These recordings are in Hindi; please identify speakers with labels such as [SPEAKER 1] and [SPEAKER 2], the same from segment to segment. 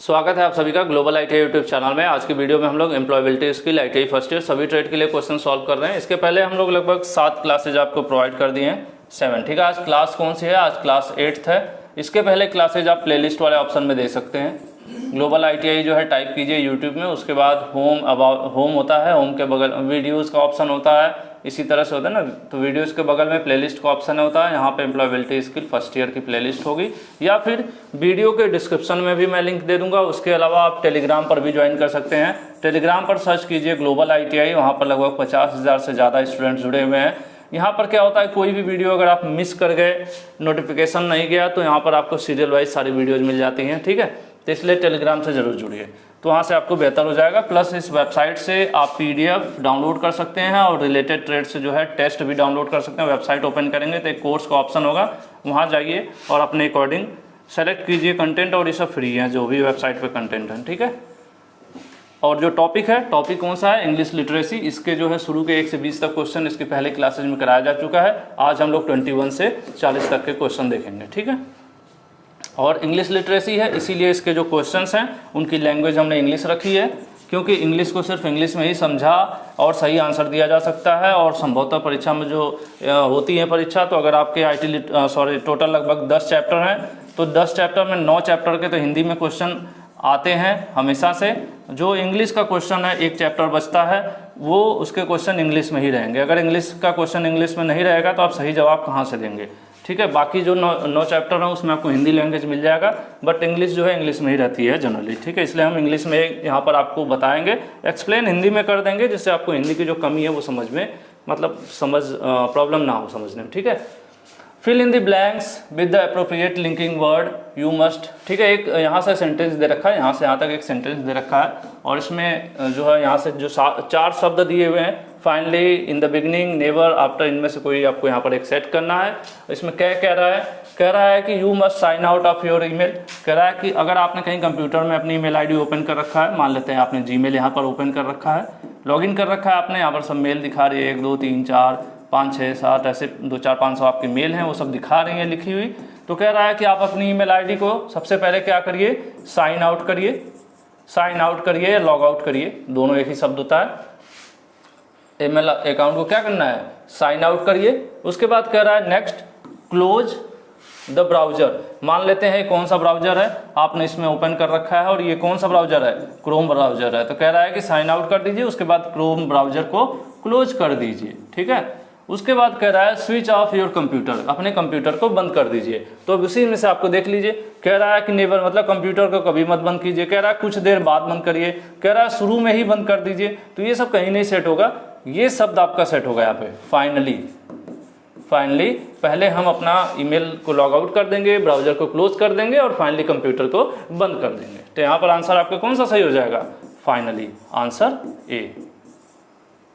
[SPEAKER 1] स्वागत है आप सभी का ग्लोबल आईटीआई यूट्यूब चैनल में। आज की वीडियो में हम लोग employability skill ITI first year सभी ट्रेड के लिए क्वेश्चन सॉल्व कर रहे हैं। इसके पहले हम लोग लगभग 7 क्लासेज आपको प्रोवाइड कर दिए हैं, 7। ठीक है, आज क्लास कौन सी है? आज क्लास 8th है। इसके पहले क्लासेज आप प्लेलिस्ट वाले ऑप्शन में देख सकते हैं। ग्लोबल आईटीआई जो है टाइप कीजिए यूट्यूब में, उसके बाद होम अबाउट होम होता है, होम के बगल वीडियोज़ का ऑप्शन होता है, इसी तरह से होता है ना। तो वीडियोस के बगल में प्लेलिस्ट का ऑप्शन होता है, यहाँ पे एम्प्लॉयबिलिटी स्किल फर्स्ट ईयर की प्लेलिस्ट होगी, या फिर वीडियो के डिस्क्रिप्शन में भी मैं लिंक दे दूंगा। उसके अलावा आप टेलीग्राम पर भी ज्वाइन कर सकते हैं। टेलीग्राम पर सर्च कीजिए ग्लोबल आईटीआई, वहाँ पर लगभग 50,000 से ज़्यादा स्टूडेंट्स जुड़े हुए हैं। यहाँ पर क्या होता है, कोई भी वीडियो अगर आप मिस कर गए, नोटिफिकेशन नहीं गया, तो यहाँ पर आपको सीरियल वाइज सारी वीडियोज़ मिल जाती हैं। ठीक है, तो इसलिए टेलीग्राम से ज़रूर जुड़िए, तो वहाँ से आपको बेहतर हो जाएगा। प्लस इस वेबसाइट से आप पीडीएफ डाउनलोड कर सकते हैं और रिलेटेड ट्रेड से जो है टेस्ट भी डाउनलोड कर सकते हैं। वेबसाइट ओपन करेंगे तो एक कोर्स का ऑप्शन होगा, वहाँ जाइए और अपने अकॉर्डिंग सेलेक्ट कीजिए कंटेंट, और ये सब फ्री है जो भी वेबसाइट पे कंटेंट है। ठीक है, और जो टॉपिक है, टॉपिक कौन सा है? English literacy. इसके जो है शुरू के 1 से 20 तक क्वेश्चन इसके पहले क्लासेज में कराया जा चुका है। आज हम लोग 21 से 40 तक के क्वेश्चन देखेंगे। ठीक है, और इंग्लिश लिटरेसी है, इसीलिए इसके जो क्वेश्चंस हैं उनकी लैंग्वेज हमने इंग्लिश रखी है, क्योंकि इंग्लिश को सिर्फ इंग्लिश में ही समझा और सही आंसर दिया जा सकता है। और संभवतः परीक्षा में जो होती है परीक्षा, तो अगर आपके टोटल लगभग 10 चैप्टर हैं, तो 10 चैप्टर में 9 चैप्टर के तो हिंदी में क्वेश्चन आते हैं हमेशा से। जो इंग्लिश का क्वेश्चन है, एक चैप्टर बचता है, वो उसके क्वेश्चन इंग्लिश में ही रहेंगे। अगर इंग्लिश का क्वेश्चन इंग्लिश में नहीं रहेगा तो आप सही जवाब कहाँ से देंगे? ठीक है, बाकी जो 9 चैप्टर हैं उसमें आपको हिंदी लैंग्वेज मिल जाएगा, बट इंग्लिश जो है इंग्लिश में ही रहती है जनरली। ठीक है, इसलिए हम इंग्लिश में यहाँ पर आपको बताएंगे, एक्सप्लेन हिंदी में कर देंगे, जिससे आपको हिंदी की जो कमी है वो समझ में, मतलब प्रॉब्लम ना हो समझने में। ठीक है, fill in the blanks with the appropriate linking word you must. ठीक है, एक यहाँ से सेंटेंस दे रखा है, यहाँ से यहाँ तक एक सेंटेंस दे रखा है, और इसमें जो है यहाँ से जो 4 शब्द दिए हुए हैं, finally, in the beginning, never, after, इनमें से कोई आपको यहाँ पर एक सेट करना है। इसमें क्या कह रहा है? कह रहा है कि you must sign out of your email. कह रहा है कि अगर आपने कहीं कंप्यूटर में अपनी ईमेल आईडी ओपन कर रखा है, मान लेते हैं आपने जीमेल यहाँ पर ओपन कर रखा है, लॉगिन कर रखा है आपने, यहाँ पर सब मेल दिखा रही है, 1 2 3 4 5 6 7 ऐसे 2 4 500 आपकी मेल हैं, वो सब दिखा रही हैं लिखी हुई। तो कह रहा है कि आप अपनी ईमेल आईडी को सबसे पहले क्या करिए? साइन आउट करिए। साइन आउट करिए या लॉग आउट करिए, दोनों एक ही शब्द होता है। ईमेल अकाउंट को क्या करना है? साइन आउट करिए। उसके बाद कह रहा है नेक्स्ट, क्लोज द ब्राउजर। मान लेते हैं कौन सा ब्राउजर है, आपने इसमें ओपन कर रखा है, और ये कौन सा ब्राउजर है? क्रोम ब्राउजर है। तो कह रहा है कि साइन आउट कर दीजिए, उसके बाद क्रोम ब्राउजर को क्लोज कर दीजिए। ठीक है, उसके बाद कह रहा है स्विच ऑफ योर कंप्यूटर, अपने कंप्यूटर को बंद कर दीजिए। तो अब उसी में से आपको देख लीजिए, कह रहा है कि नेवर, मतलब कंप्यूटर को कभी मत बंद कीजिए। कह रहा है कुछ देर बाद बंद करिए, कह रहा है शुरू में ही बंद कर दीजिए। तो ये सब कहीं नहीं सेट होगा, ये शब्द आपका सेट होगा यहाँ पे, फाइनली। फाइनली, पहले हम अपना ईमेल को लॉग आउट कर देंगे, ब्राउजर को क्लोज कर देंगे, और फाइनली कंप्यूटर को बंद कर देंगे। तो यहाँ पर आंसर आपका कौन सा सही हो जाएगा? Finally, answer A.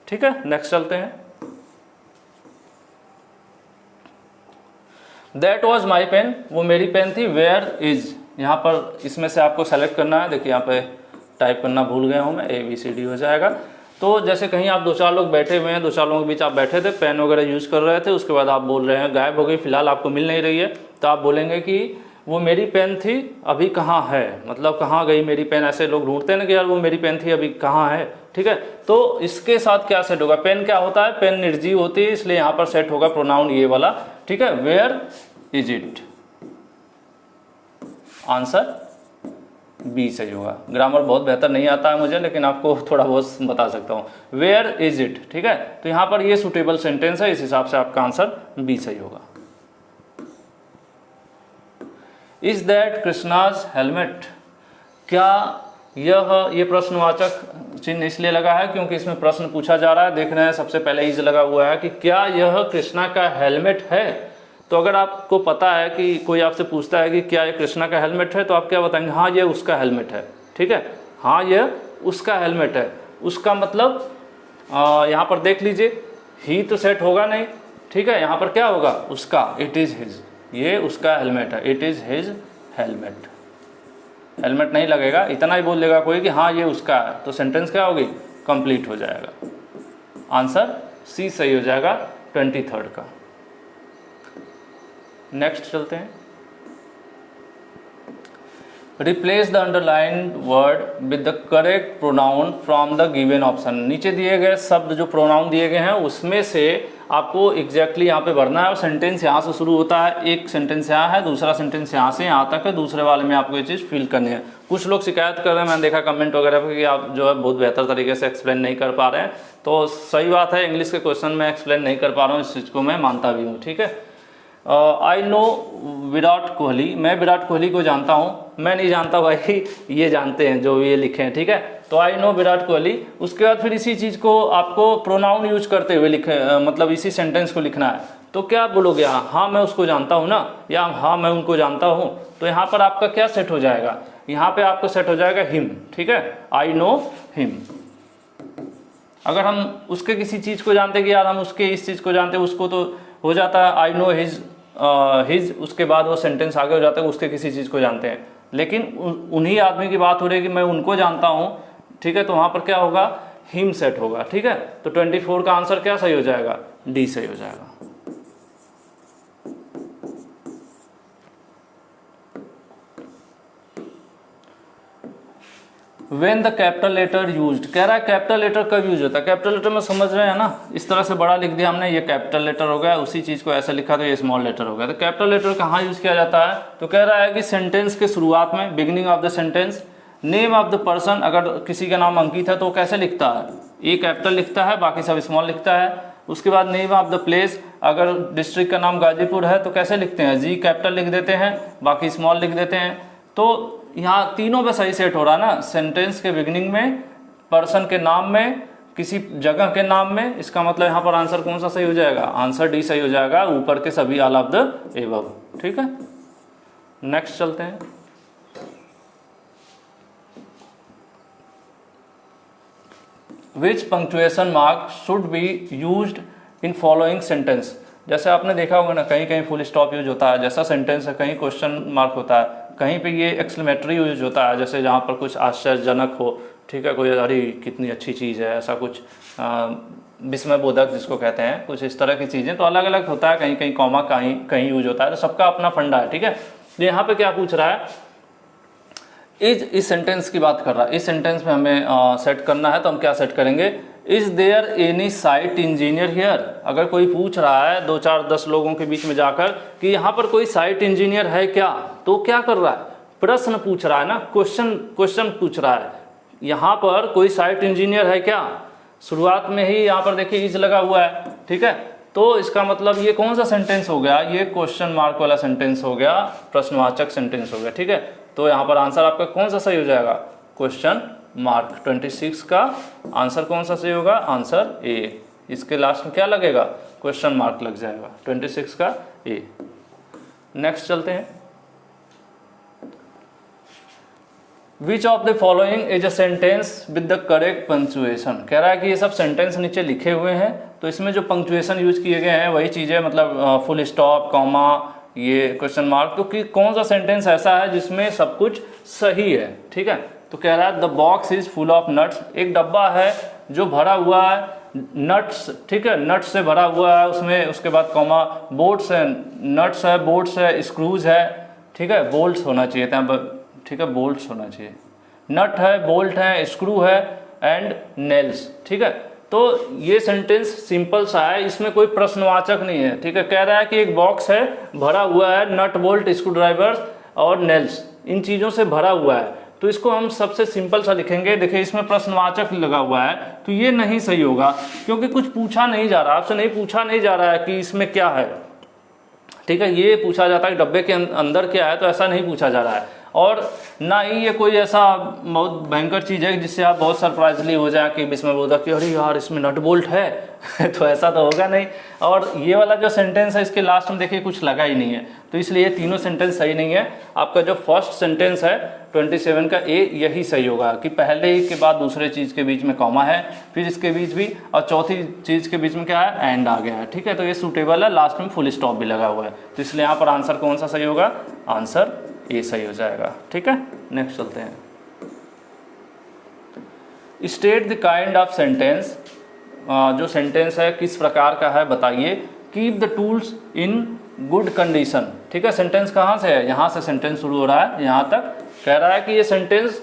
[SPEAKER 1] ठीक है, नेक्स्ट चलते हैं। दैट वॉज माई पेन, वो मेरी पेन थी। वेयर इज, यहाँ पर इसमें से आपको सेलेक्ट करना है। देखिए यहाँ पे टाइप करना भूल गया हूँ मैं, ABCD हो जाएगा। तो जैसे कहीं आप 2-4 लोग बैठे हुए हैं, 2-4 लोगों के बीच आप बैठे थे, पेन वगैरह यूज़ कर रहे थे, उसके बाद आप बोल रहे हैं गायब हो गई, फिलहाल आपको मिल नहीं रही है, तो आप बोलेंगे कि वो मेरी पेन थी, अभी कहाँ है, मतलब कहाँ गई मेरी पेन। ऐसे लोग ढूंढते हैं ना कि यार वो मेरी पेन थी, अभी कहाँ है। ठीक है, तो इसके साथ क्या सेट होगा? पेन क्या होता है? पेन निर्जीव होती है, इसलिए यहाँ पर सेट होगा प्रोनाउन ये वाला। ठीक है, where is it, answer B सही होगा। ग्रामर बहुत बेहतर नहीं आता है मुझे, लेकिन आपको थोड़ा बहुत बता सकता हूँ। वेयर इज इट, ठीक है, तो यहाँ पर ये सुटेबल सेंटेंस है, इस हिसाब से आपका आंसर बी सही होगा। इज दैट कृष्णाज हेलमेट, क्या ये प्रश्नवाचक चिन्ह इसलिए लगा है क्योंकि इसमें प्रश्न पूछा जा रहा है। देख रहे हैं सबसे पहले इज लगा हुआ है कि क्या यह कृष्णा का हेलमेट है। तो अगर आपको पता है कि कोई आपसे पूछता है कि क्या ये कृष्णा का हेलमेट है, तो आप क्या बताएंगे? हाँ, ये उसका हेलमेट है। ठीक है, हाँ ये उसका हेलमेट है। उसका मतलब यहाँ पर देख लीजिए, ही तो सेट होगा नहीं। ठीक है, यहाँ पर क्या होगा? उसका, इट इज़ हिज, ये उसका हेलमेट है, it is his helmet. Helmet नहीं लगेगा, इतना ही बोल देगा कोई कि हाँ ये उसका है, तो सेंटेंस क्या होगी? कंप्लीट हो जाएगा। आंसर सी सही हो जाएगा 23rd का। नेक्स्ट चलते हैं। Replace the underline word with the correct pronoun from the given option. नीचे दिए गए शब्द जो प्रोनाउन दिए गए हैं उसमें से आपको एग्जैक्टली यहाँ पे भरना है और सेंटेंस यहाँ से शुरू होता है, एक सेंटेंस यहाँ है, दूसरा सेंटेंस यहाँ से यहाँ तक है, दूसरे वाले में आपको ये चीज़ फिल करनी है। कुछ लोग शिकायत कर रहे हैं, मैंने देखा कमेंट वगैरह पे कि आप जो है बहुत बेहतर तरीके से एक्सप्लेन नहीं कर पा रहे हैं, तो सही बात है, इंग्लिश के क्वेश्चन में एक्सप्लेन नहीं कर पा रहा हूँ, इस चीज़ को मैं मानता भी हूँ, ठीक है। आई नो विराट कोहली, मैं विराट कोहली को जानता हूँ, मैं नहीं जानता भाई, ये जानते हैं जो ये लिखे हैं, ठीक है। तो आई नो विराट कोहली, उसके बाद फिर इसी चीज़ को आपको प्रोनाउन यूज करते हुए मतलब इसी सेंटेंस को लिखना है। तो क्या बोलोगे, हाँ मैं उसको जानता हूँ ना, या हाँ मैं उनको जानता हूँ, तो यहाँ पर आपका क्या सेट हो जाएगा, यहाँ पे आपको सेट हो जाएगा हिम, ठीक है, आई नो हिम। अगर हम उसके किसी चीज़ को जानते कि यार हम उसके इस चीज़ को जानते, उसको तो हो जाता है आई नो हिज, उसके बाद वो सेंटेंस आगे हो जाता है उसके किसी चीज़ को जानते हैं, लेकिन उन्हीं आदमी की बात हो रही है कि मैं उनको जानता हूँ, ठीक है, तो वहाँ पर क्या होगा, हिम सेट होगा, ठीक है। तो 24 का आंसर क्या सही हो जाएगा, डी सही हो जाएगा। When the capital letter used, कह रहा है कैपिटल लेटर कब यूज होता है, कैपिटल लेटर में समझ रहे हैं ना, इस तरह से बड़ा लिख दिया हमने, ये कैपिटल लेटर हो गया, उसी चीज को ऐसे लिखा तो ये स्मॉल लेटर हो गया। तो कैपिटल लेटर कहाँ यूज किया जाता है, तो कह रहा है कि सेंटेंस के शुरुआत में, beginning of the sentence, name of the person, अगर किसी का नाम अंकित है तो कैसे लिखता है, ए कैपिटल लिखता है, बाकी सब स्मॉल लिखता है। उसके बाद नेम ऑफ द प्लेस, अगर डिस्ट्रिक्ट का नाम गाजीपुर है तो कैसे लिखते हैं, जी कैपिटल लिख देते हैं, बाकी स्मॉल लिख देते हैं। तो यहाँ तीनों पे सही सेट हो रहा है ना, सेंटेंस के बिगिनिंग में, पर्सन के नाम में, किसी जगह के नाम में, इसका मतलब यहाँ पर आंसर कौन सा सही हो जाएगा, आंसर डी सही हो जाएगा, ऊपर के सभी ऑल ऑफ द एबव, ठीक है। नेक्स्ट चलते हैं। Which punctuation mark should be used in following sentence. जैसे आपने देखा होगा ना, कहीं कहीं फुल स्टॉप यूज होता है, जैसा सेंटेंस है, कहीं क्वेश्चन मार्क होता है, कहीं पे ये एक्सक्लेमेटरी यूज होता है, जैसे जहाँ पर कुछ आश्चर्यजनक हो, ठीक है, कोई अरे कितनी अच्छी चीज़ है, ऐसा कुछ विस्मयबोधक जिसको कहते हैं, कुछ इस तरह की चीज़ें, तो अलग अलग होता है, कहीं कहीं कॉमा कहीं कहीं यूज होता है, तो सबका अपना फंडा है, ठीक है। तो यहाँ पे क्या पूछ रहा है, इस सेंटेंस की बात कर रहा है, इस सेंटेंस में हमें सेट करना है, तो हम क्या सेट करेंगे, is there any site engineer here. अगर कोई पूछ रहा है 2 4 10 लोगों के बीच में जाकर कि यहाँ पर कोई साइट इंजीनियर है क्या, तो क्या कर रहा है, प्रश्न पूछ रहा है ना, क्वेश्चन पूछ रहा है, यहाँ पर कोई साइट इंजीनियर है क्या, शुरुआत में ही यहाँ पर देखिए इज लगा हुआ है, ठीक है। तो इसका मतलब ये कौन सा सेंटेंस हो गया, ये क्वेश्चन मार्क वाला सेंटेंस हो गया, प्रश्नवाचक सेंटेंस हो गया, ठीक है। तो यहाँ पर आंसर आपका कौन सा सही हो जाएगा, क्वेश्चन मार्क। 26 का आंसर कौन सा सही होगा, आंसर ए। इसके लास्ट में क्या लगेगा, क्वेश्चन मार्क लग जाएगा, 26 का ए। नेक्स्ट चलते हैं। Which of the following is a sentence with the correct punctuation. कह रहा है कि ये सब सेंटेंस नीचे लिखे हुए हैं, तो इसमें जो पंक्चुएशन यूज किए गए हैं वही चीज़ें, मतलब फुल स्टॉप, कॉमा, ये क्वेश्चन मार्क, तो कि कौन सा सेंटेंस ऐसा है जिसमें सब कुछ सही है, ठीक है। तो कह रहा है the box is full of nuts, एक डब्बा है जो भरा हुआ है नट्स, ठीक है, नट्स से भरा हुआ है उसमें, उसके बाद कॉमा, बोल्ट्स है, नट्स है, बोल्ट्स है, स्क्रूज है, ठीक है, बोल्ट्स होना चाहिए था, ठीक है, बोल्ट्स होना चाहिए, नट है, बोल्ट है, स्क्रू है एंड नेल्स, ठीक है। तो ये सेंटेंस सिंपल सा है, इसमें कोई प्रश्नवाचक नहीं है, ठीक है। कह रहा है कि एक बॉक्स है, भरा हुआ है, नट, बोल्ट, स्क्रू ड्राइवर्स और नेल्स, इन चीज़ों से भरा हुआ है, तो इसको हम सबसे सिंपल सा लिखेंगे। देखिए इसमें प्रश्नवाचक लगा हुआ है, तो ये नहीं सही होगा, क्योंकि कुछ पूछा नहीं जा रहा, आपसे नहीं पूछा नहीं जा रहा है कि इसमें क्या है, ठीक है। ये पूछा जाता है कि डब्बे के अंदर क्या है, तो ऐसा नहीं पूछा जा रहा है। और ना ही ये कोई ऐसा बहुत भयंकर चीज़ है जिससे आप बहुत सरप्राइजली हो जाए कि विस्मयबोधक कि अरे यार इसमें नट बोल्ट है तो ऐसा तो होगा नहीं। और ये वाला जो सेंटेंस है इसके लास्ट में देखिए कुछ लगा ही नहीं है, तो इसलिए तीनों सेंटेंस सही नहीं है। आपका जो फर्स्ट सेंटेंस है 27 का ए, यही सही होगा कि पहले ही के बाद दूसरे चीज़ के बीच में कॉमा है, फिर इसके बीच भी, और चौथी चीज़ के बीच में क्या है, एंड आ गया है, ठीक है। तो ये सूटेबल है, लास्ट में फुल स्टॉप भी लगा हुआ है, तो इसलिए यहाँ पर आंसर कौन सा सही होगा, आंसर ए सही हो जाएगा, ठीक है। नेक्स्ट चलते हैं। State the kind of sentence, जो सेंटेंस है किस प्रकार का है बताइए। Keep the tools in good condition, ठीक है। सेंटेंस कहाँ से है, यहाँ से सेंटेंस शुरू हो रहा है, यहाँ तक कह रहा है कि ये सेंटेंस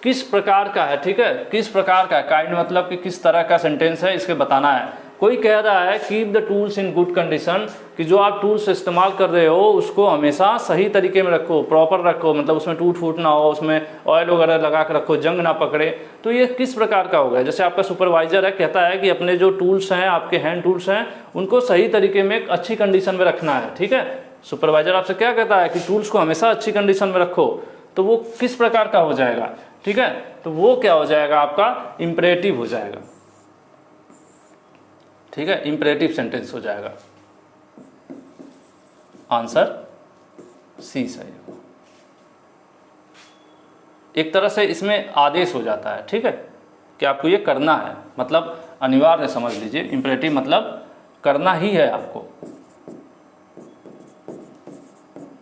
[SPEAKER 1] किस प्रकार का है, ठीक है, किस प्रकार का है, काइंड मतलब कि किस तरह का सेंटेंस है, इसके बताना है। कोई कह रहा है keep the tools in good condition, कि जो आप टूल्स इस्तेमाल कर रहे हो उसको हमेशा सही तरीके में रखो, प्रॉपर रखो, मतलब उसमें टूट फूट ना हो, उसमें ऑयल वगैरह लगा कर रखो, जंग ना पकड़े। तो ये किस प्रकार का होगा, जैसे आपका सुपरवाइजर है, कहता है कि अपने जो टूल्स हैं, आपके हैंड टूल्स हैं, उनको सही तरीके में अच्छी कंडीशन में रखना है, ठीक है। सुपरवाइजर आपसे क्या कहता है कि टूल्स को हमेशा अच्छी कंडीशन में रखो, तो वो किस प्रकार का हो जाएगा, ठीक है। तो वो क्या हो जाएगा, आपका इंपरेटिव हो जाएगा, ठीक है, इंपरेटिव सेंटेंस हो जाएगा। आंसर सी सही होगा। एक तरह से इसमें आदेश हो जाता है, ठीक है, कि आपको ये करना है, मतलब अनिवार्य समझ लीजिए। इंपरेटिव मतलब करना ही है आपको।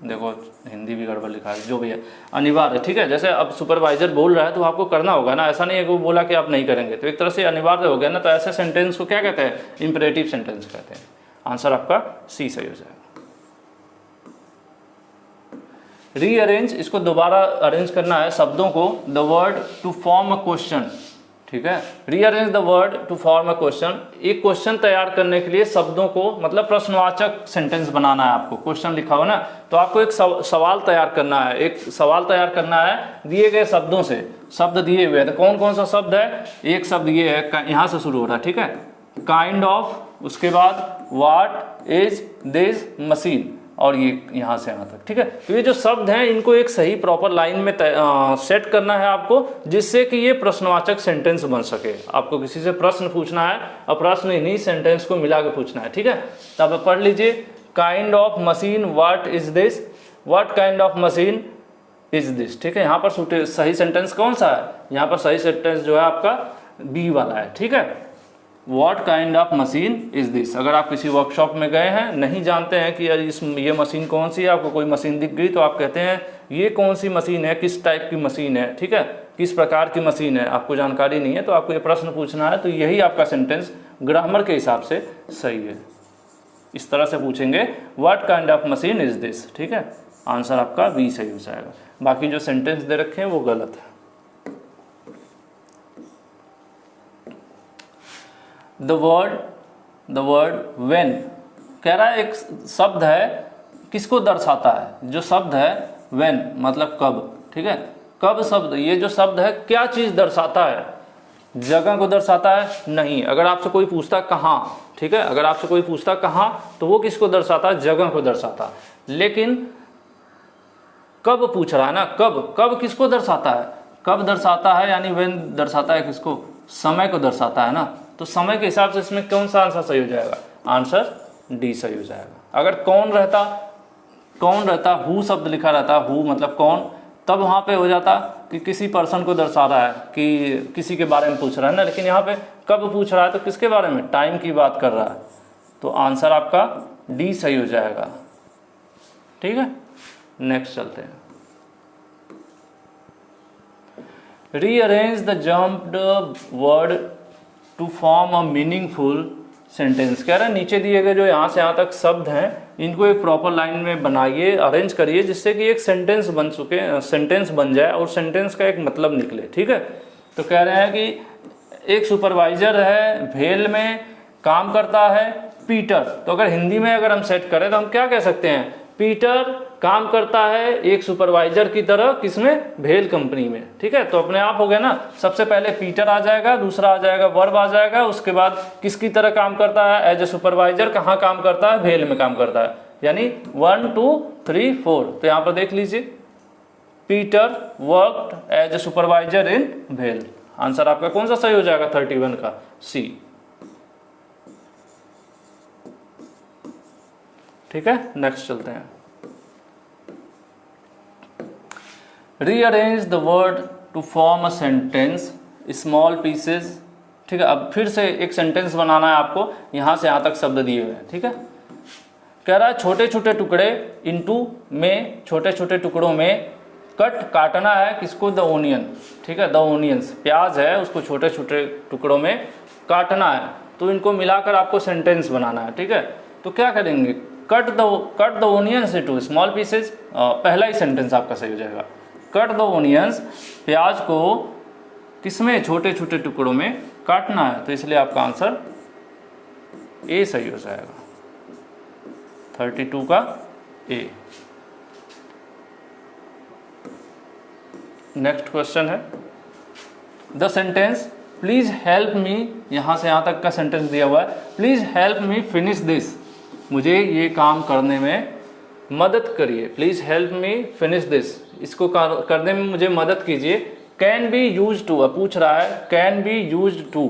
[SPEAKER 1] देखो हिंदी भी गड़बड़ लिखा है, जो भी है अनिवार्य, ठीक है। जैसे अब सुपरवाइजर बोल रहा है तो आपको करना होगा ना, ऐसा नहीं है कि वो बोला कि आप नहीं करेंगे, तो एक तरह से अनिवार्य हो गया ना। तो ऐसे सेंटेंस को क्या कहते हैं, इंपरेटिव सेंटेंस कहते हैं। आंसर आपका सी सही हो जाएगा। रीअरेंज, इसको दोबारा अरेंज करना है शब्दों को, the word to form a question, ठीक है। Rearrange the word to form a question, एक क्वेश्चन तैयार करने के लिए शब्दों को, मतलब प्रश्नवाचक सेंटेंस बनाना है आपको। क्वेश्चन लिखा हो ना, तो आपको एक सवाल तैयार करना है, एक सवाल तैयार करना है दिए गए शब्दों से। शब्द दिए हुए हैं, तो कौन कौन सा शब्द है, एक शब्द ये है, यहाँ से शुरू हो रहा है, ठीक है, काइंड ऑफ, उसके बाद व्हाट इज दिस मशीन, और ये यहाँ से यहाँ तक, ठीक है। तो ये जो शब्द हैं इनको एक सही प्रॉपर लाइन में सेट करना है आपको, जिससे कि ये प्रश्नवाचक सेंटेंस बन सके। आपको किसी से प्रश्न पूछना है और प्रश्न इन्हीं सेंटेंस को मिला के पूछना है, ठीक है। तो आप पढ़ लीजिए, kind of machine what is this, what kind of machine is this, ठीक है। यहाँ पर सही सेंटेंस कौन सा है, यहाँ पर सही सेंटेंस जो है आपका बी वाला है, ठीक है। What kind of machine is this? अगर आप किसी वर्कशॉप में गए हैं, नहीं जानते हैं कि यार ये मशीन कौन सी है, आपको कोई मशीन दिख गई तो आप कहते हैं ये कौन सी मशीन है, किस टाइप की मशीन है, ठीक है, किस प्रकार की मशीन है, आपको जानकारी नहीं है, तो आपको ये प्रश्न पूछना है। तो यही आपका सेंटेंस ग्रामर के हिसाब से सही है। इस तरह से पूछेंगे, What kind of machine is this, ठीक है। आंसर आपका बी सही हो जाएगा। बाकी जो सेंटेंस दे रखे हैं वो गलत है। द वर्ड when, कह रहा है एक शब्द है, किसको दर्शाता है, जो शब्द है when मतलब कब, ठीक है। कब शब्द, ये जो शब्द है क्या चीज़ दर्शाता है, जगह को दर्शाता है नहीं। अगर आपसे कोई पूछता कहाँ, ठीक है, अगर आपसे कोई पूछता कहाँ, तो वो किसको दर्शाता है, जगह को दर्शाता है। लेकिन कब पूछ रहा है ना, कब किसको दर्शाता है, कब दर्शाता है, यानी when दर्शाता है किसको, समय को दर्शाता है ना। तो समय के हिसाब से इसमें कौन सा आंसर सही हो जाएगा, आंसर डी सही हो जाएगा। अगर कौन रहता, हु शब्द लिखा रहता, हु मतलब कौन, तब वहाँ पे हो जाता कि किसी पर्सन को दर्शा रहा है, कि किसी के बारे में पूछ रहा है ना। लेकिन यहाँ पे कब पूछ रहा है तो किसके बारे में, टाइम की बात कर रहा है। तो आंसर आपका डी सही हो जाएगा, ठीक है। नेक्स्ट चलते हैं। Rearrange the jumped word to form a meaningful sentence, कह रहा है नीचे दिए गए जो यहाँ से यहाँ तक शब्द हैं इनको एक प्रॉपर लाइन में बनाइए, अरेंज करिए, जिससे कि एक सेंटेंस बन जाए और सेंटेंस का एक मतलब निकले, ठीक है। तो कह रहे हैं कि एक सुपरवाइजर है, भेल में काम करता है पीटर। तो अगर हिंदी में अगर हम सेट करें तो हम क्या कह सकते हैं, पीटर काम करता है एक सुपरवाइजर की तरह, किसमें, भेल कंपनी में, ठीक है। तो अपने आप हो गया ना, सबसे पहले पीटर आ जाएगा, दूसरा आ जाएगा वर्ब आ जाएगा, उसके बाद किसकी तरह काम करता है, एज ए सुपरवाइजर, कहाँ काम करता है, भेल में काम करता है, यानी 1 2 3 4। तो यहाँ पर देख लीजिए, Peter worked as a supervisor in भेल। आंसर आपका कौन सा सही हो जाएगा, 31 का सी, ठीक है। नेक्स्ट चलते हैं। Rearrange the word to form a sentence small pieces, ठीक है। अब फिर से एक सेंटेंस बनाना है आपको, यहाँ से यहाँ तक शब्द दिए हुए हैं, ठीक है। कह रहा है छोटे छोटे टुकड़े इनटू में, छोटे छोटे टुकड़ों में काटना है किसको, द ओनियन, ठीक है। द ओनियंस, प्याज है, उसको छोटे छोटे टुकड़ों में काटना है। तो इनको मिलाकर आपको सेंटेंस बनाना है, ठीक है। तो क्या करेंगे, cut the onions into small pieces, पहला ही सेंटेंस आपका सही हो जाएगा। कट द ओनियंस, प्याज को किसमें, छोटे छोटे टुकड़ों में काटना है, तो इसलिए आपका आंसर ए सही हो जाएगा, 32 का ए। नेक्स्ट क्वेश्चन है the sentence please help me, यहां से यहां तक का सेंटेंस दिया हुआ है, please help me finish this, मुझे ये काम करने में मदद करिए, please help me finish this, इसको करने में मुझे मदद कीजिए। कैन बी यूज टू, पूछ रहा है कैन बी यूज टू,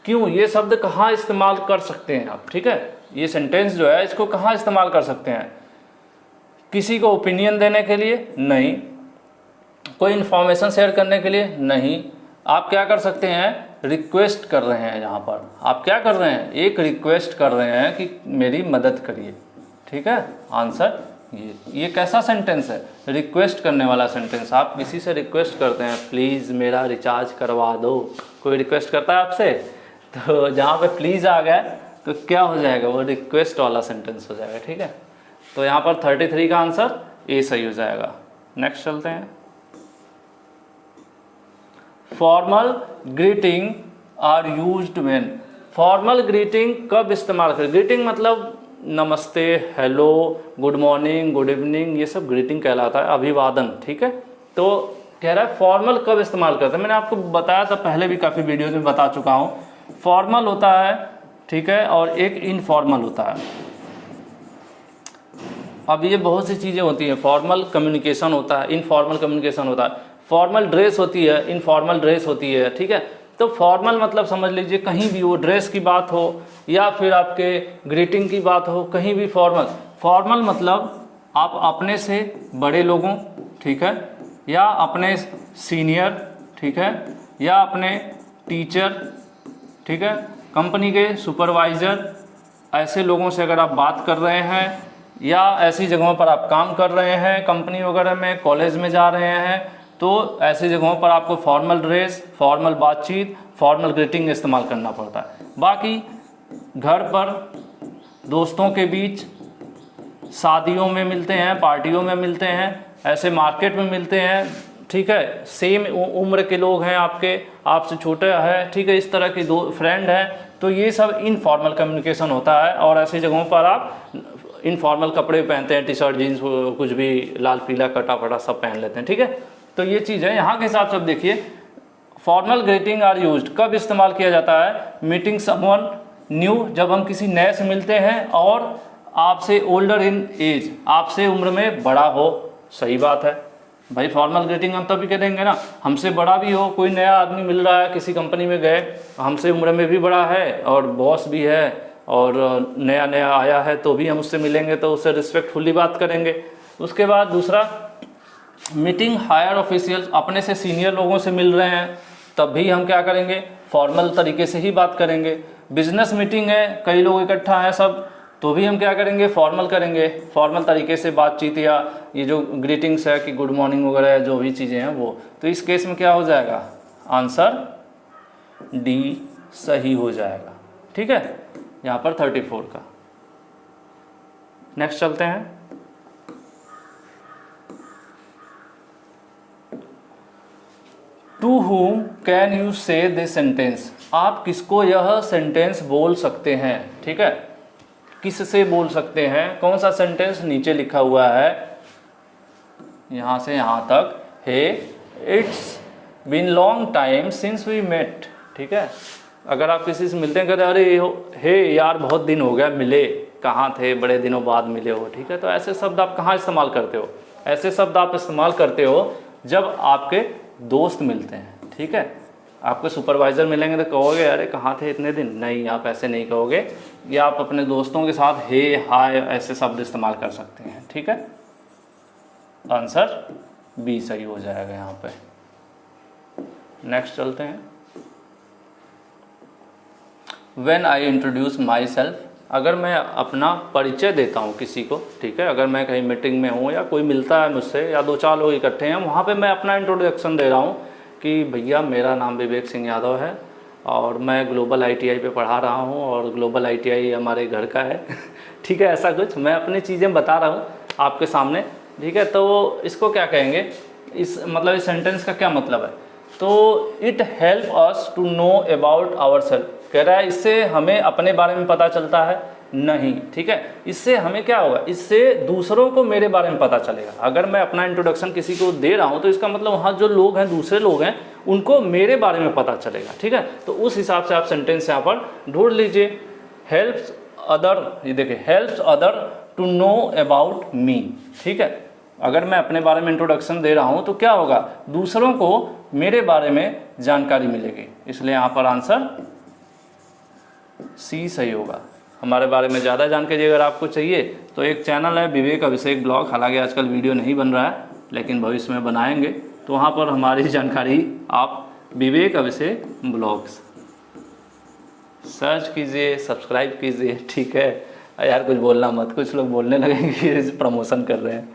[SPEAKER 1] क्यों, ये शब्द कहाँ इस्तेमाल कर सकते हैं आप, ठीक है, ये सेंटेंस जो है इसको कहाँ इस्तेमाल कर सकते हैं, किसी को ओपिनियन देने के लिए नहीं, कोई इन्फॉर्मेशन शेयर करने के लिए नहीं, आप क्या कर सकते हैं, रिक्वेस्ट कर रहे हैं, यहाँ पर आप क्या कर रहे हैं, एक रिक्वेस्ट कर रहे हैं कि मेरी मदद करिए, ठीक है, आंसर ये कैसा सेंटेंस है, रिक्वेस्ट करने वाला सेंटेंस। आप किसी से रिक्वेस्ट करते हैं प्लीज़ मेरा रिचार्ज करवा दो, कोई रिक्वेस्ट करता है आपसे, तो जहाँ पे प्लीज़ आ गया तो क्या हो जाएगा, वो रिक्वेस्ट वाला सेंटेंस हो जाएगा, ठीक है। तो यहाँ पर 33 का आंसर ए सही हो जाएगा। नेक्स्ट चलते हैं, formal greeting are used when, formal greeting कब इस्तेमाल करें, ग्रीटिंग मतलब नमस्ते, hello, good morning, good evening, ये सब ग्रीटिंग कहलाता है, अभिवादन, ठीक है। तो कह रहा है फॉर्मल कब इस्तेमाल करते हैं, मैंने आपको बताया था पहले भी, काफ़ी वीडियोज में बता चुका हूँ। फॉर्मल होता है, ठीक है, और एक इनफॉर्मल होता है। अब ये बहुत सी चीज़ें होती हैं, फॉर्मल कम्युनिकेशन होता है, इनफॉर्मल कम्युनिकेशन होता है, फॉर्मल ड्रेस होती है, इनफॉर्मल ड्रेस होती है, ठीक है। तो फॉर्मल मतलब समझ लीजिए कहीं भी वो ड्रेस की बात हो या फिर आपके ग्रीटिंग की बात हो, कहीं भी फॉर्मल। फॉर्मल मतलब आप अपने से बड़े लोगों, ठीक है, या अपने सीनियर, ठीक है, या अपने टीचर, ठीक है, कंपनी के सुपरवाइज़र, ऐसे लोगों से अगर आप बात कर रहे हैं या ऐसी जगहों पर आप काम कर रहे हैं, कंपनी वगैरह में, कॉलेज में जा रहे हैं, तो ऐसी जगहों पर आपको फॉर्मल ड्रेस, फॉर्मल बातचीत, फॉर्मल ग्रीटिंग इस्तेमाल करना पड़ता है। बाकी घर पर, दोस्तों के बीच, शादियों में मिलते हैं, पार्टियों में मिलते हैं, ऐसे मार्केट में मिलते हैं, ठीक है, सेम उम्र के लोग हैं आपके, आपसे छोटे हैं, ठीक है, इस तरह के दो फ्रेंड हैं, तो ये सब इनफॉर्मल कम्युनिकेशन होता है। और ऐसी जगहों पर आप इनफॉर्मल कपड़े पहनते हैं, टी शर्ट, जीन्स, कुछ भी लाल पीला कटा फटा सब पहन लेते हैं, ठीक है। तो ये चीज़ है, यहाँ के हिसाब से अब देखिए, फॉर्मल ग्रीटिंग आर यूज्ड कब इस्तेमाल किया जाता है, मीटिंग समवन न्यू, जब हम किसी नए से मिलते हैं और आपसे ओल्डर इन एज, आपसे उम्र में बड़ा हो, सही बात है भाई, फॉर्मल ग्रीटिंग हम तभी करेंगे ना, हमसे बड़ा भी हो, कोई नया आदमी मिल रहा है, किसी कंपनी में गए, हमसे उम्र में भी बड़ा है और बॉस भी है और नया नया आया है, तो भी हम उससे मिलेंगे तो उससे रिस्पेक्टफुली बात करेंगे। उसके बाद दूसरा, मीटिंग हायर ऑफिशियल्स, अपने से सीनियर लोगों से मिल रहे हैं, तब भी हम क्या करेंगे, फॉर्मल तरीके से ही बात करेंगे। बिजनेस मीटिंग है, कई लोग इकट्ठा हैं सब, तो भी हम क्या करेंगे, फॉर्मल करेंगे, फॉर्मल तरीके से बातचीत, या ये जो ग्रीटिंग्स है कि गुड मॉर्निंग वगैरह जो भी चीज़ें हैं वो। तो इस केस में क्या हो जाएगा, आंसर डी सही हो जाएगा, ठीक है, यहाँ पर 34 का। नेक्स्ट चलते हैं, टू whom कैन यू से दिस सेंटेंस, आप किसको यह सेंटेंस बोल सकते हैं, ठीक है, किससे बोल सकते हैं, कौन सा सेंटेंस, नीचे लिखा हुआ है यहाँ से यहाँ तक, hey it's been long time since we met, ठीक है। अगर आप किसी से मिलते हैं, कहते अरे हे यार बहुत दिन हो गया मिले, कहाँ थे, बड़े दिनों बाद मिले हो, ठीक है। तो ऐसे शब्द आप कहाँ इस्तेमाल करते हो, ऐसे शब्द आप इस्तेमाल करते हो जब आपके दोस्त मिलते हैं, ठीक है। आपके सुपरवाइज़र मिलेंगे तो कहोगे अरे कहाँ थे इतने दिन, नहीं, आप ऐसे नहीं कहोगे, या आप अपने दोस्तों के साथ हे हाय ऐसे शब्द इस्तेमाल कर सकते हैं, ठीक है। आंसर बी सही हो जाएगा यहाँ पे। नेक्स्ट चलते हैं, when I introduce my self, अगर मैं अपना परिचय देता हूँ किसी को, ठीक है, अगर मैं कहीं मीटिंग में हूँ या कोई मिलता है मुझसे या दो चार लोग इकट्ठे हैं, वहाँ पे मैं अपना इंट्रोडक्शन दे रहा हूँ कि भैया मेरा नाम विवेक सिंह यादव है और मैं ग्लोबल ITI पे पढ़ा रहा हूँ और ग्लोबल ITI हमारे घर का है ठीक है, ऐसा कुछ मैं अपनी चीज़ें बता रहा हूँ आपके सामने, ठीक है। तो इसको क्या कहेंगे, इस मतलब इस सेंटेंस का क्या मतलब है, तो it help us to know about our self, कह रहा है इससे हमें अपने बारे में पता चलता है नहीं, ठीक है। इससे हमें क्या होगा, इससे दूसरों को मेरे बारे में पता चलेगा। अगर मैं अपना इंट्रोडक्शन किसी को दे रहा हूँ तो इसका मतलब वहाँ जो लोग हैं, दूसरे लोग हैं, उनको मेरे बारे में पता चलेगा, ठीक है। तो उस हिसाब से आप सेंटेंस यहाँ पर ढूंढ लीजिए। हेल्प्स अदर, ये देखिए, helps other to know about me, ठीक है। अगर मैं अपने बारे में इंट्रोडक्शन दे रहा हूँ तो क्या होगा, दूसरों को मेरे बारे में जानकारी मिलेगी, इसलिए यहाँ पर आंसर सी सही होगा। हमारे बारे में ज़्यादा जानकारी अगर आपको चाहिए तो एक चैनल है विवेक अभिषेक ब्लॉग, हालांकि आजकल वीडियो नहीं बन रहा है लेकिन भविष्य में बनाएंगे, तो वहाँ पर हमारी जानकारी आप विवेक अभिषेक ब्लॉग्स सर्च कीजिए, सब्सक्राइब कीजिए, ठीक है। यार कुछ बोलना मत, कुछ लोग बोलने लगेंगे प्रमोशन कर रहे हैं,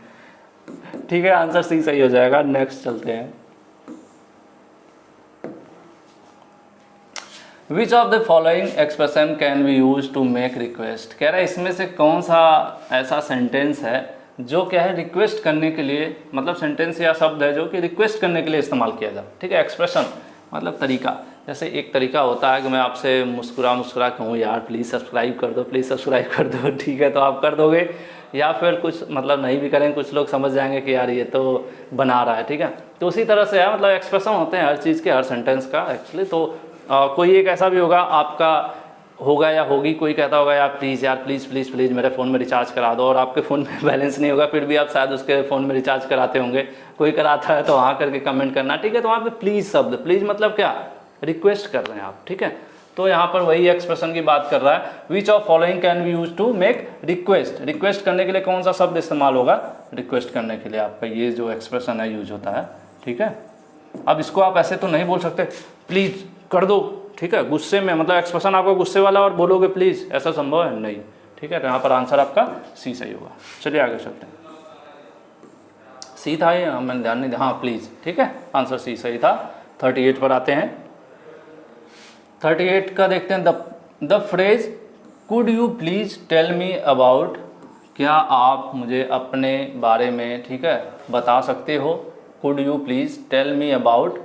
[SPEAKER 1] ठीक है। आंसर सी सही हो जाएगा। नेक्स्ट चलते हैं। Which of the following expression can be use to make request, कह रहा है इसमें से कौन सा ऐसा सेंटेंस है जो क्या है रिक्वेस्ट करने के लिए, मतलब सेंटेंस या शब्द है जो कि रिक्वेस्ट करने के लिए इस्तेमाल किया जाए, ठीक है। एक्सप्रेशन मतलब तरीका, जैसे एक तरीका होता है कि मैं आपसे मुस्कुरा मुस्कुरा कहूँ यार प्लीज़ सब्सक्राइब कर दो, प्लीज़ सब्सक्राइब कर दो, ठीक है, तो आप कर दोगे। या फिर कुछ मतलब नहीं भी करेंगे, कुछ लोग समझ जाएंगे कि यार ये तो बना रहा है, ठीक है। तो उसी तरह से है, मतलब एक्सप्रेशन होते हैं हर चीज़ के, हर सेंटेंस का एक्चुअली। तो कोई एक ऐसा भी होगा, आपका होगा या होगी, कोई कहता होगा यार प्लीज़ प्लीज़ प्लीज़ मेरे फ़ोन में रिचार्ज करा दो, और आपके फ़ोन में बैलेंस नहीं होगा, फिर भी आप शायद उसके फ़ोन में रिचार्ज कराते होंगे। कोई कराता है तो वहाँ करके कमेंट करना, ठीक है। तो वहाँ पे प्लीज़ शब्द, प्लीज़ मतलब क्या, रिक्वेस्ट कर रहे हैं आप, ठीक है। तो यहाँ पर वही एक्सप्रेशन की बात कर रहा है। Which of following can be use to make request, request करने के लिए कौन सा शब्द इस्तेमाल होगा, रिक्वेस्ट करने के लिए आपका ये जो एक्सप्रेशन है यूज होता है, ठीक है। अब इसको आप ऐसे तो नहीं बोल सकते प्लीज़ कर दो, ठीक है, गुस्से में, मतलब एक्सप्रेशन आपका गुस्से वाला और बोलोगे प्लीज़, ऐसा संभव है नहीं, ठीक है। तो यहाँ पर आंसर आपका सी सही होगा। चलिए आगे चलते हैं। सी था ये, मैंने ध्यान नहीं दिया, हाँ प्लीज़, ठीक है, आंसर सी सही था। 38 पर आते हैं। 38 का देखते हैं। The phrase could you please tell me about, क्या आप मुझे अपने बारे में, ठीक है, बता सकते हो। Could you please tell me about,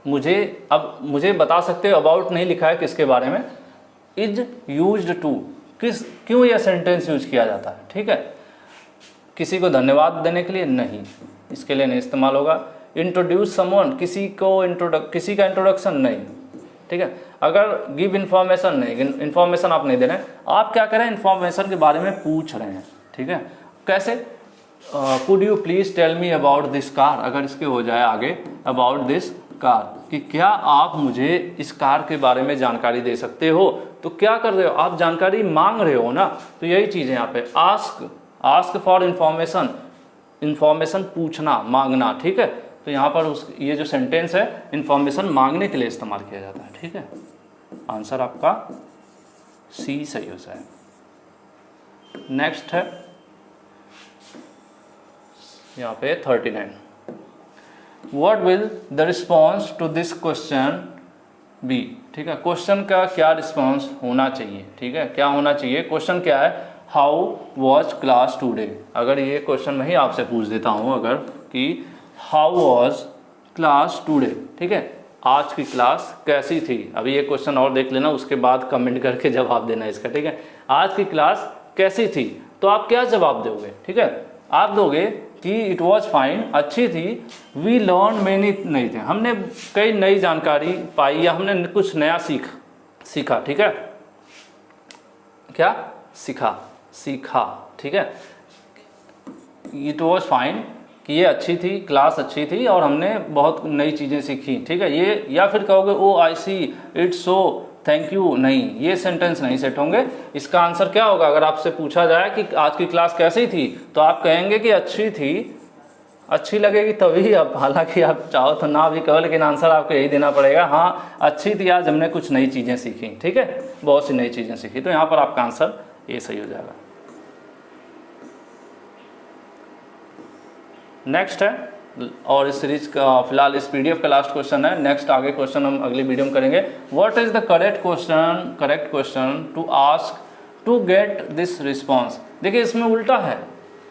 [SPEAKER 1] मुझे, अब मुझे बता सकते हो, अबाउट नहीं लिखा है किसके बारे में। इज यूज्ड टू, किस, क्यों यह सेंटेंस यूज किया जाता है, ठीक है। किसी को धन्यवाद देने के लिए नहीं, इसके लिए नहीं इस्तेमाल होगा। इंट्रोड्यूस समवन, किसी का इंट्रोडक्शन नहीं, ठीक है। अगर गिव इन्फॉर्मेशन नहीं, इन्फॉर्मेशन आप नहीं दे रहे हैं, आप क्या करें, इन्फॉर्मेशन के बारे में पूछ रहे हैं, ठीक है। कैसे, could you please tell me about this car, अगर इसके हो जाए आगे अबाउट दिस कार, कि क्या आप मुझे इस कार के बारे में जानकारी दे सकते हो, तो क्या कर रहे हो आप, जानकारी मांग रहे हो ना। तो यही चीज़ है यहाँ पे, आस्क फॉर इन्फॉर्मेशन, इन्फॉर्मेशन पूछना, मांगना, ठीक है। तो यहाँ पर ये जो सेंटेंस है इन्फॉर्मेशन मांगने के लिए इस्तेमाल किया जाता है, ठीक है। आंसर आपका सी सही हो जाए। नेक्स्ट है यहाँ पे 39। What will the response to this question be, ठीक है। क्वेश्चन का क्या रिस्पॉन्स होना चाहिए, ठीक है, क्या होना चाहिए। क्वेश्चन क्या है, हाउ वॉज क्लास टूडे। अगर ये क्वेश्चन मैं ही आपसे पूछ देता हूँ अगर कि हाउ वॉज क्लास टूडे, ठीक है, आज की क्लास कैसी थी। अभी ये क्वेश्चन और देख लेना, उसके बाद कमेंट करके जवाब देना इसका, ठीक है। आज की क्लास कैसी थी, तो आप क्या जवाब दोगे, ठीक है। आप दोगे कि इट वॉज फाइन, अच्छी थी। वी लर्न मैनी, नहीं थे, हमने कई नई जानकारी पाई या हमने कुछ नया सीखा, ठीक है। क्या सीखा, ठीक है। इट वॉज फाइन, कि ये अच्छी थी, क्लास अच्छी थी और हमने बहुत नई चीज़ें सीखी, ठीक है। ये, या फिर कहोगे ओ आई सी, इट्स सो, थैंक यू, नहीं, ये सेंटेंस नहीं सेट होंगे। इसका आंसर क्या होगा, अगर आपसे पूछा जाए कि आज की क्लास कैसी थी, तो आप कहेंगे कि अच्छी थी, अच्छी लगेगी तभी आप, हालांकि आप चाहो तो ना भी कहो, लेकिन आंसर आपको यही देना पड़ेगा, हाँ अच्छी थी, आज हमने कुछ नई चीज़ें सीखी, ठीक है, बहुत सी नई चीज़ें सीखी। तो यहाँ पर आपका आंसर ये सही हो जाएगा। नेक्स्ट है और इस सीरीज का फिलहाल इस पीडीएफ का लास्ट क्वेश्चन है। नेक्स्ट आगे क्वेश्चन हम अगली वीडियो में करेंगे। What is the correct question to ask to get this response. देखिए इसमें उल्टा है,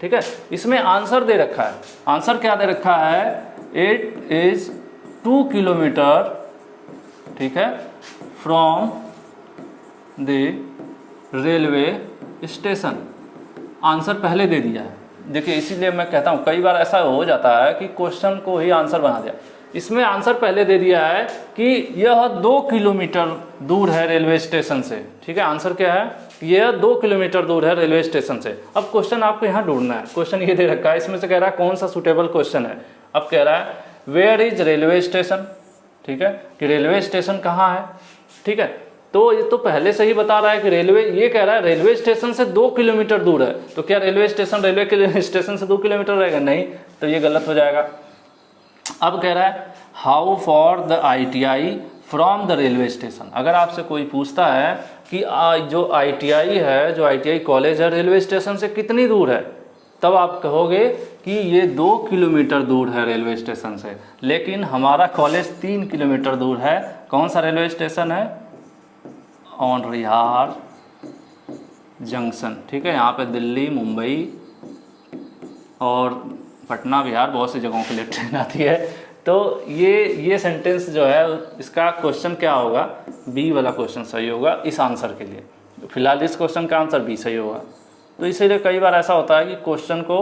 [SPEAKER 1] ठीक है, इसमें आंसर दे रखा है। आंसर क्या दे रखा है, इट इज 2 किलोमीटर, ठीक है, from the railway station. Answer पहले दे दिया है। देखिए इसीलिए मैं कहता हूँ कई बार ऐसा हो जाता है कि क्वेश्चन को ही आंसर बना दिया। इसमें आंसर पहले दे दिया है कि यह 2 किलोमीटर दूर है रेलवे स्टेशन से, ठीक है। आंसर क्या है, यह 2 किलोमीटर दूर है रेलवे स्टेशन से। अब क्वेश्चन आपको यहाँ ढूंढना है। क्वेश्चन ये दे रखा है, इसमें से कह रहा है कौन सा सुटेबल क्वेश्चन है। अब कह रहा है वेयर इज रेलवे स्टेशन, ठीक है, कि रेलवे स्टेशन कहाँ है, ठीक है। तो ये तो पहले से ही बता रहा है कि रेलवे, ये कह रहा है रेलवे स्टेशन से 2 किलोमीटर दूर है। तो क्या रेलवे स्टेशन से 2 किलोमीटर रहेगा, नहीं, तो ये गलत हो जाएगा। अब कह रहा है how for the ITI from the railway station. अगर आपसे कोई पूछता है कि जो ITI है, जो ITI कॉलेज है, रेलवे स्टेशन से कितनी दूर है, तब आप कहोगे कि ये 2 किलोमीटर दूर है रेलवे स्टेशन से। लेकिन हमारा कॉलेज 3 किलोमीटर दूर है। कौन सा रेलवे स्टेशन है, औंढियार जंक्शन, ठीक है। यहाँ पे दिल्ली, मुंबई और पटना, बिहार, बहुत सी जगहों के लिए ट्रेन आती है। तो ये सेंटेंस जो है इसका क्वेश्चन क्या होगा, बी वाला क्वेश्चन सही होगा इस आंसर के लिए। फिलहाल इस क्वेश्चन का आंसर बी सही होगा। तो इसीलिए कई बार ऐसा होता है कि क्वेश्चन को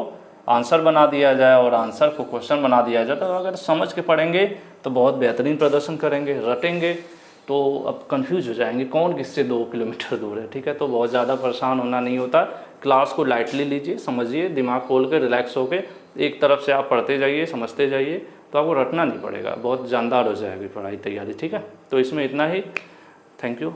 [SPEAKER 1] आंसर बना दिया जाए और आंसर को क्वेश्चन बना दिया जाए। तो अगर समझ के पढ़ेंगे तो बहुत बेहतरीन प्रदर्शन करेंगे, रटेंगे तो अब कंफ्यूज हो जाएंगे कौन किससे 2 किलोमीटर दूर है, ठीक है। तो बहुत ज़्यादा परेशान होना नहीं होता। क्लास को लाइटली लीजिए, समझिए, दिमाग खोल के, रिलैक्स होके एक तरफ से आप पढ़ते जाइए, समझते जाइए, तो आपको रटना नहीं पड़ेगा, बहुत जानदार हो जाएगी पढ़ाई तैयारी, ठीक है। तो इसमें इतना ही। Thank you.